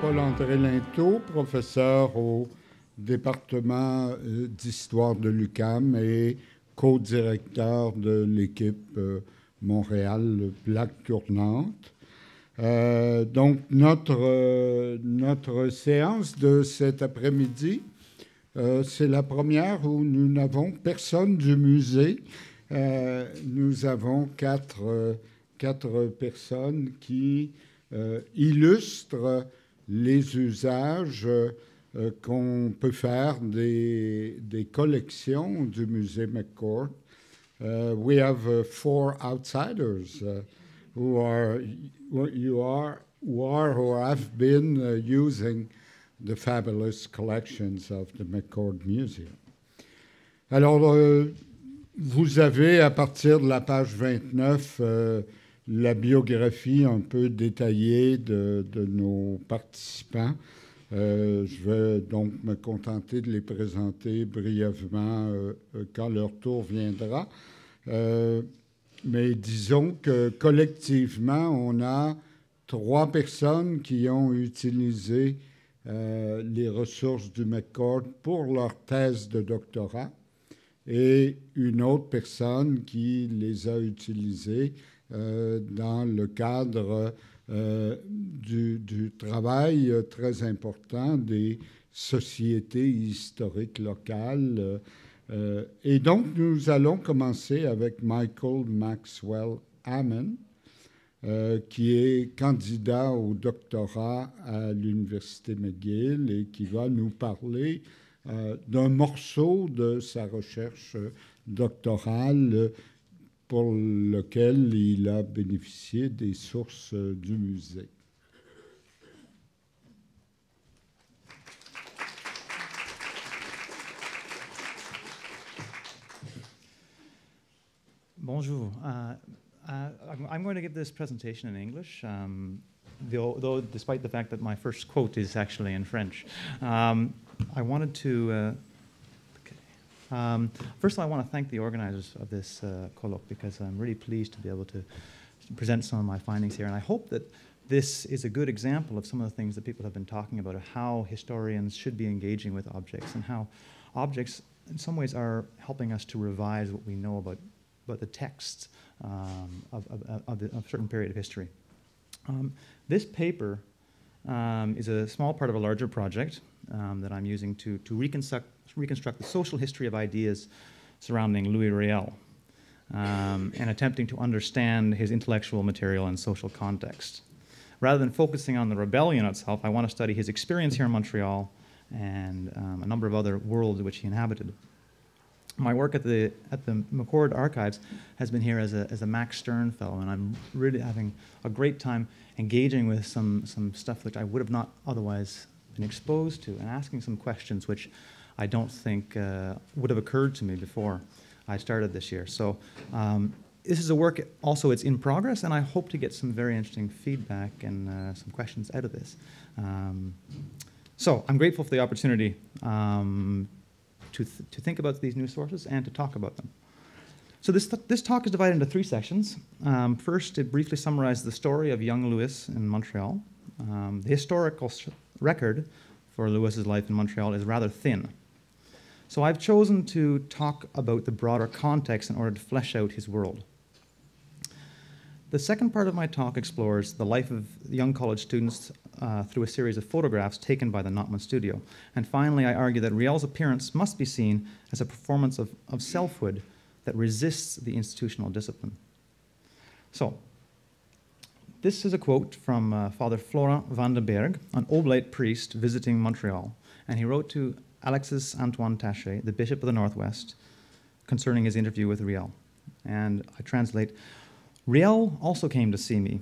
Paul-André Linteau, professeur au département d'histoire de l'UQAM et co-directeur de l'équipe Montréal Plaque tournante. Donc, notre séance de cet après-midi, c'est la première où nous n'avons personne du musée. Nous avons quatre personnes qui illustrent les usages qu'on peut faire des collections du musée McCourt. We have four outsiders who have been using the fabulous collections of the McCourt Museum. Alors, vous avez à partir de la page 29 la biographie un peu détaillée de nos participants. Je vais donc me contenter de les présenter brièvement quand leur tour viendra. Mais disons que collectivement, on a 3 personnes qui ont utilisé les ressources du McCourt pour leur thèse de doctorat et une autre personne qui les a utilisées dans le cadre du travail très important des sociétés historiques locales. Et donc, nous allons commencer avec Michael Maxwell Ammon, qui est candidat au doctorat à l'Université McGill et qui va nous parler d'un morceau de sa recherche doctorale pour lequel il a bénéficié des sources du musée. Bonjour. I'm going to give this presentation in English, though despite the fact that my first quote is actually in French. I wanted to... first of all, I want to thank the organizers of this colloque because I'm really pleased to be able to present some of my findings here. And I hope that this is a good example of some of the things that people have been talking about, of how historians should be engaging with objects and how objects in some ways are helping us to revise what we know about the texts of a certain period of history. This paper is a small part of a larger project that I'm using to reconstruct the social history of ideas surrounding Louis Riel and attempting to understand his intellectual material and social context. Rather than focusing on the rebellion itself, I want to study his experience here in Montreal and a number of other worlds which he inhabited. My work at the McCourt Archives has been here as a Max Stern Fellow, and I'm really having a great time engaging with some stuff which I would have not otherwise been exposed to, and asking some questions which I don't think would have occurred to me before I started this year. So this is a work, also it's in progress, and I hope to get some very interesting feedback and some questions out of this. So I'm grateful for the opportunity to think about these new sources and to talk about them. So this talk is divided into 3 sections. First, it briefly summarizes the story of young Louis in Montreal. The historical record for Louis's life in Montreal is rather thin. So I've chosen to talk about the broader context in order to flesh out his world. The second part of my talk explores the life of young college students through a series of photographs taken by the Notman Studio. And finally, I argue that Riel's appearance must be seen as a performance of selfhood that resists the institutional discipline. So, this is a quote from Father Florent van den Berg, an Oblate priest visiting Montreal. And he wrote to Alexis Antoine Taché, the Bishop of the Northwest, concerning his interview with Riel. And I translate, "Riel also came to see me.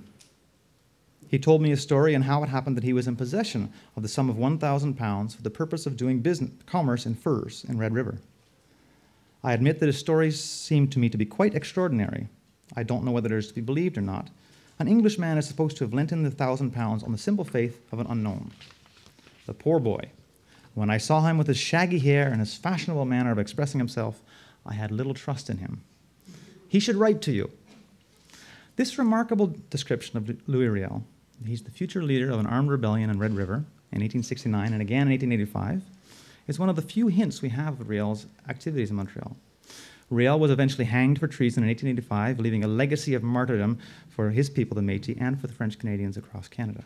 He told me a story and how it happened that he was in possession of the sum of 1,000 pounds for the purpose of doing commerce in furs in Red River. I admit that his story seemed to me to be quite extraordinary. I don't know whether it is to be believed or not. An Englishman is supposed to have lent him the 1,000 pounds on the simple faith of an unknown. The poor boy. When I saw him with his shaggy hair and his fashionable manner of expressing himself, I had little trust in him. He should write to you." This remarkable description of Louis Riel he's the future leader of an armed rebellion in Red River in 1869 and again in 1885, is one of the few hints we have of Riel's activities in Montreal. Riel was eventually hanged for treason in 1885, leaving a legacy of martyrdom for his people, the Métis, and for the French Canadians across Canada.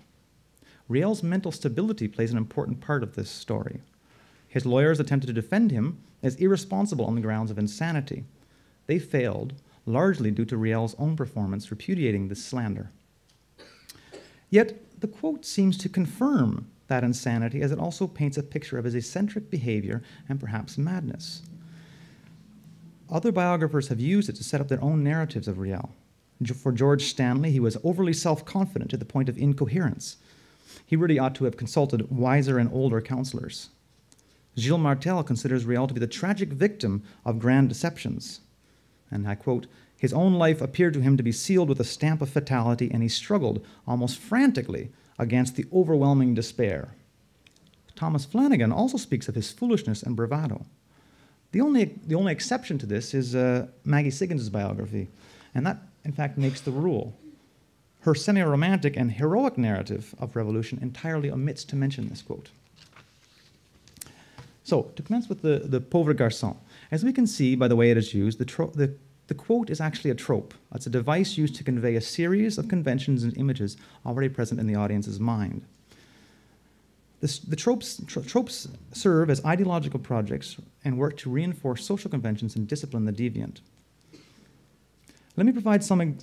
Riel's mental stability plays an important part of this story. His lawyers attempted to defend him as irresponsible on the grounds of insanity. They failed, largely due to Riel's own performance repudiating this slander. Yet, the quote seems to confirm that insanity, as it also paints a picture of his eccentric behavior and perhaps madness. Other biographers have used it to set up their own narratives of Riel. For George Stanley, he was overly self-confident to the point of incoherence. He really ought to have consulted wiser and older counselors. Gilles Martel considers Riel to be the tragic victim of grand deceptions. And I quote, "His own life appeared to him to be sealed with a stamp of fatality, and he struggled almost frantically against the overwhelming despair." Thomas Flanagan also speaks of his foolishness and bravado. The only exception to this is Maggie Siggins' biography, and that, in fact, makes the rule. Her semi-romantic and heroic narrative of revolution entirely omits to mention this quote. So, to commence with the pauvre garçon, as we can see by the way it is used, the quote is actually a trope. It's a device used to convey a series of conventions and images already present in the audience's mind. The tropes serve as ideological projects and work to reinforce social conventions and discipline the deviant. Let me provide some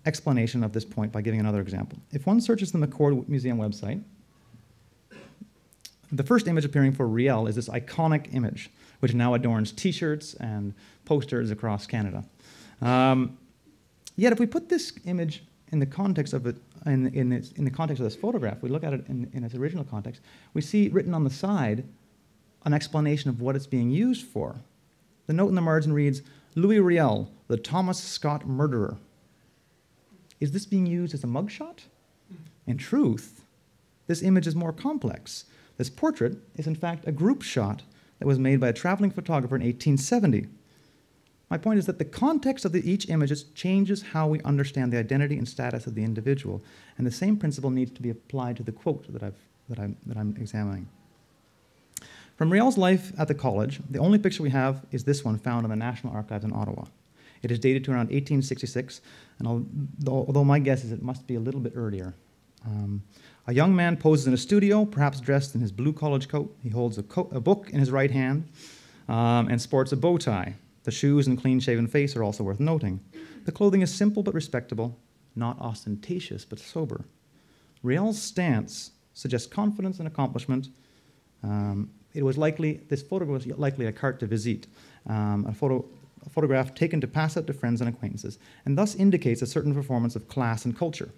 explanation of this point by giving another example. If one searches the McCord Museum website, the first image appearing for Riel is this iconic image, which now adorns T-shirts and posters across Canada. Yet, if we put this image in the context of it, in the context of this photograph, we look at it in its original context, we see written on the side an explanation of what it's being used for. The note in the margin reads, "Louis Riel, the Thomas Scott murderer." Is this being used as a mugshot? In truth, this image is more complex. This portrait is, in fact, a group shot that was made by a traveling photographer in 1870. My point is that the context of each image changes how we understand the identity and status of the individual, and the same principle needs to be applied to the quote that I'm examining. From Riel's life at the college, the only picture we have is this one found in the National Archives in Ottawa. It is dated to around 1866, and although my guess is it must be a little bit earlier. A young man poses in a studio, perhaps dressed in his blue college coat. He holds a book in his right hand and sports a bow tie. The shoes and clean-shaven face are also worth noting. The clothing is simple but respectable, not ostentatious but sober. Riel's stance suggests confidence and accomplishment. This photo was likely a carte de visite, a photograph taken to pass out to friends and acquaintances, and thus indicates a certain performance of class and culture.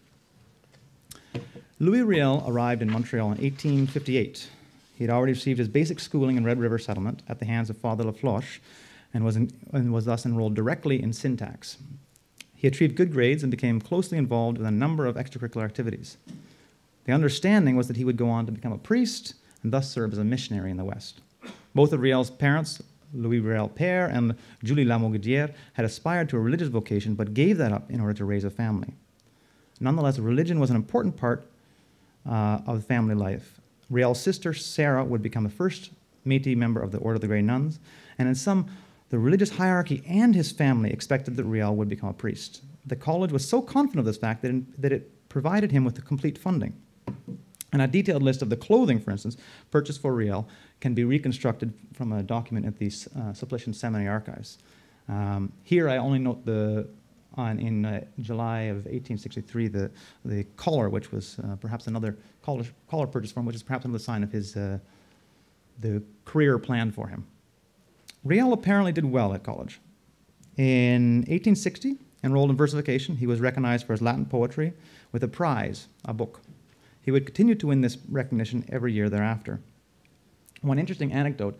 Louis Riel arrived in Montreal in 1858. He had already received his basic schooling in Red River Settlement at the hands of Father Lafloche, and was thus enrolled directly in syntax. He achieved good grades and became closely involved in a number of extracurricular activities. The understanding was that he would go on to become a priest and thus serve as a missionary in the West. Both of Riel's parents, Louis Riel Père and Julie Lamourdière, had aspired to a religious vocation but gave that up in order to raise a family. Nonetheless, religion was an important part of family life. Riel's sister, Sarah, would become the first Métis member of the Order of the Grey Nuns, and in sum, the religious hierarchy and his family expected that Riel would become a priest. The college was so confident of this fact that it provided him with the complete funding. And a detailed list of the clothing, for instance, purchased for Riel can be reconstructed from a document at the Sulpician Seminary Archives. Here I only note in July of 1863 the collar, which was perhaps another collar purchase for him, which is perhaps another sign of the career planned for him. Riel apparently did well at college. In 1860, enrolled in versification, he was recognized for his Latin poetry with a prize, a book. He would continue to win this recognition every year thereafter. One interesting anecdote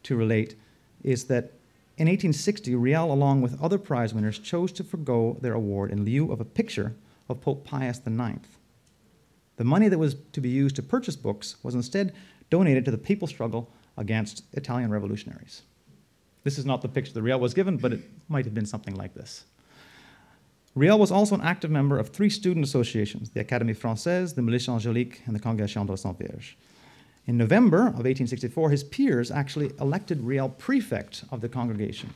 to relate is that in 1860, Riel, along with other prize winners, chose to forego their award in lieu of a picture of Pope Pius IX. The money that was to be used to purchase books was instead donated to the people's struggle against Italian revolutionaries. This is not the picture that Riel was given, but it might have been something like this. Riel was also an active member of 3 student associations, the Académie Française, the Milice Angélique, and the Congrégation de la Sainte Vierge. In November of 1864, his peers actually elected Riel prefect of the congregation.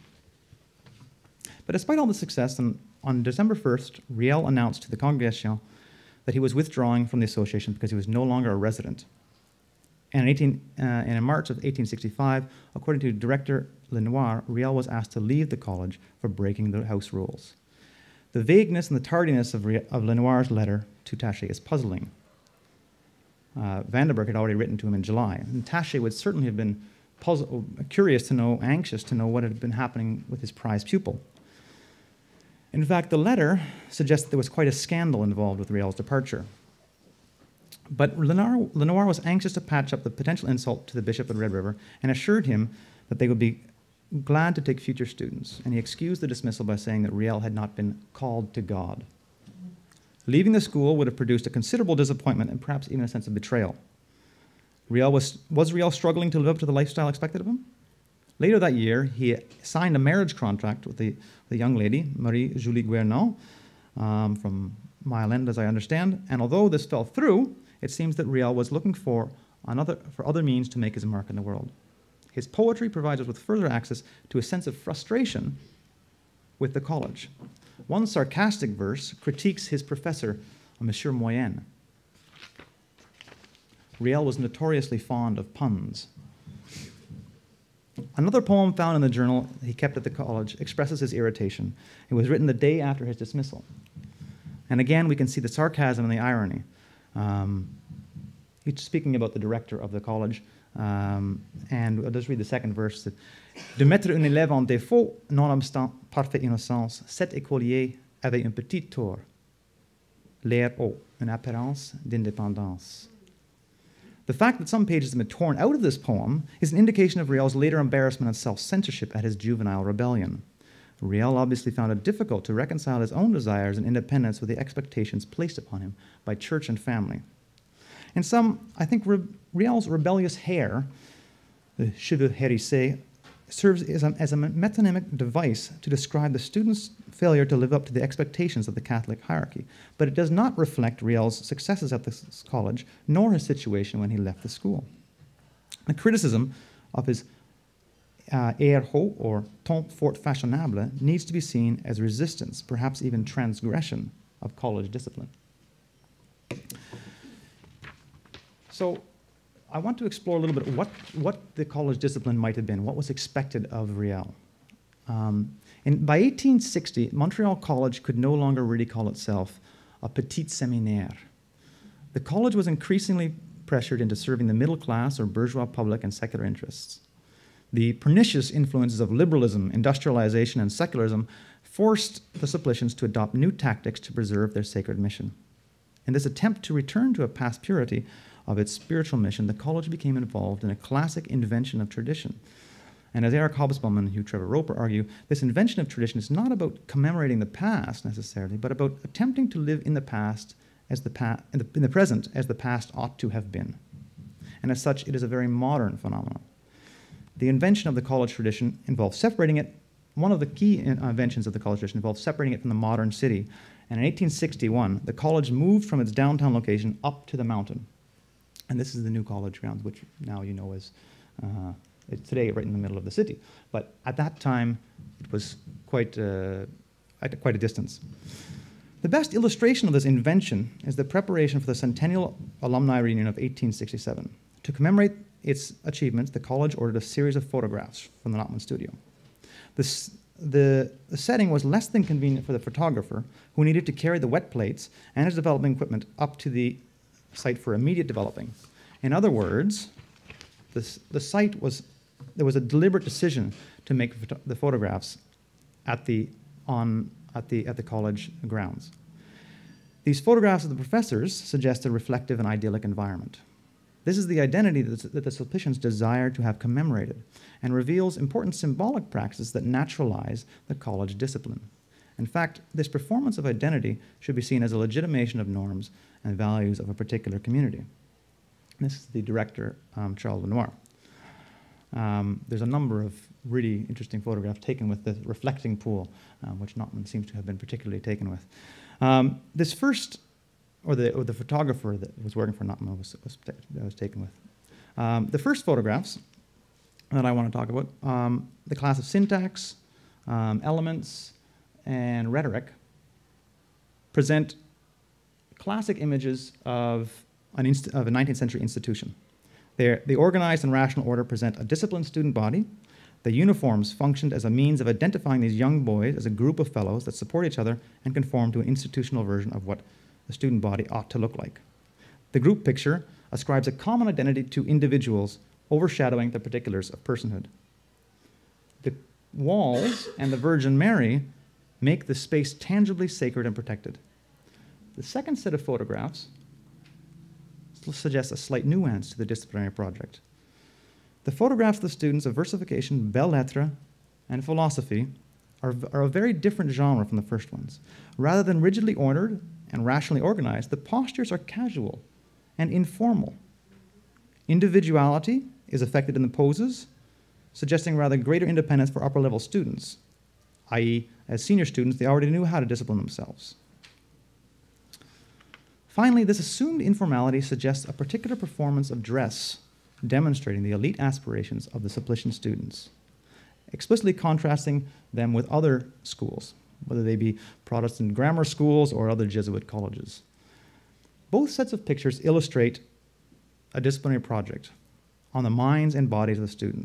But despite all the success, on December 1st, Riel announced to the congregation that he was withdrawing from the association because he was no longer a resident. And in March of 1865, according to Director Lenoir, Riel was asked to leave the college for breaking the house rules. The vagueness and the tardiness of Lenoir's letter to Taché is puzzling. Vandenberg had already written to him in July, and Taché would certainly have been curious to know, anxious to know what had been happening with his prized pupil. In fact, the letter suggests that there was quite a scandal involved with Riel's departure. But Lenoir was anxious to patch up the potential insult to the bishop of Red River and assured him that they would be glad to take future students, and he excused the dismissal by saying that Riel had not been called to God. Leaving the school would have produced a considerable disappointment and perhaps even a sense of betrayal. Was Riel struggling to live up to the lifestyle expected of him? Later that year, he signed a marriage contract with the young lady, Marie-Julie Guernon, from Mile End, as I understand, and although this fell through, it seems that Riel was looking for other means to make his mark in the world. His poetry provides us with further access to a sense of frustration with the college. One sarcastic verse critiques his professor, Monsieur Moyenne. Riel was notoriously fond of puns. Another poem found in the journal he kept at the college expresses his irritation. It was written the day after his dismissal. And again, we can see the sarcasm and the irony. He's speaking about the director of the college. And I'll just read the second verse. De mettre un élève en défaut, nonobstant parfaite innocence, cet écolier avait un petit tort. L'air haut, une apparence d'indépendance. The fact that some pages have been torn out of this poem is an indication of Riel's later embarrassment and self-censorship at his juvenile rebellion. Riel obviously found it difficult to reconcile his own desires and independence with the expectations placed upon him by church and family. In some, I think Riel's rebellious hair, the cheveux hérissés, serves as a metonymic device to describe the student's failure to live up to the expectations of the Catholic hierarchy, but it does not reflect Riel's successes at this college, nor his situation when he left the school. The criticism of his air haut, or ton fort fashionable, needs to be seen as resistance, perhaps even transgression, of college discipline. So I want to explore a little bit what the college discipline might have been, what was expected of Riel. By 1860, Montreal College could no longer really call itself a petit séminaire. The college was increasingly pressured into serving the middle class or bourgeois public and secular interests. The pernicious influences of liberalism, industrialization, and secularism forced the Sulpicians to adopt new tactics to preserve their sacred mission. In this attempt to return to a past purity of its spiritual mission, the college became involved in a classic invention of tradition. And as Eric Hobsbawm and Hugh Trevor Roper argue, this invention of tradition is not about commemorating the past necessarily, but about attempting to live in the past as in the present as the past ought to have been. And as such, it is a very modern phenomenon. The invention of the college tradition involves separating it. One of the key inventions of the college tradition involves separating it from the modern city. And in 1861, the college moved from its downtown location up to the mountain. And this is the new college grounds, which now you know is today right in the middle of the city. But at that time, it was quite at quite a distance. The best illustration of this invention is the preparation for the centennial alumni reunion of 1867. To commemorate its achievements, the college ordered a series of photographs from the Notman studio. The setting was less than convenient for the photographer, who needed to carry the wet plates and his developing equipment up to the site for immediate developing. In other words, there was a deliberate decision to make the photographs at the college grounds. These photographs of the professors suggest a reflective and idyllic environment. This is the identity that the Sulpicians desired to have commemorated, and reveals important symbolic practices that naturalize the college discipline. In fact, this performance of identity should be seen as a legitimation of norms and values of a particular community. This is the director, Charles Lenoir. There's a number of really interesting photographs taken with the reflecting pool, which Notman seems to have been particularly taken with. This first, or the photographer that was working for Notman was taken with. The first photographs that I want to talk about, the class of syntax, elements, and rhetoric, present classic images of a 19th century institution. The organized and rational order present a disciplined student body. The uniforms functioned as a means of identifying these young boys as a group of fellows that support each other and conform to an institutional version of what a student body ought to look like. The group picture ascribes a common identity to individuals, overshadowing the particulars of personhood. The walls and the Virgin Mary make the space tangibly sacred and protected. The second set of photographs suggests a slight nuance to the disciplinary project. The photographs of the students of versification, belles-lettres, and philosophy are a very different genre from the first ones. Rather than rigidly ordered and rationally organized, the postures are casual and informal. Individuality is affected in the poses, suggesting rather greater independence for upper-level students, i.e., as senior students, they already knew how to discipline themselves. Finally, this assumed informality suggests a particular performance of dress, demonstrating the elite aspirations of the Sulpician students, explicitly contrasting them with other schools, whether they be Protestant grammar schools or other Jesuit colleges. Both sets of pictures illustrate a disciplinary project on the minds and bodies of the students.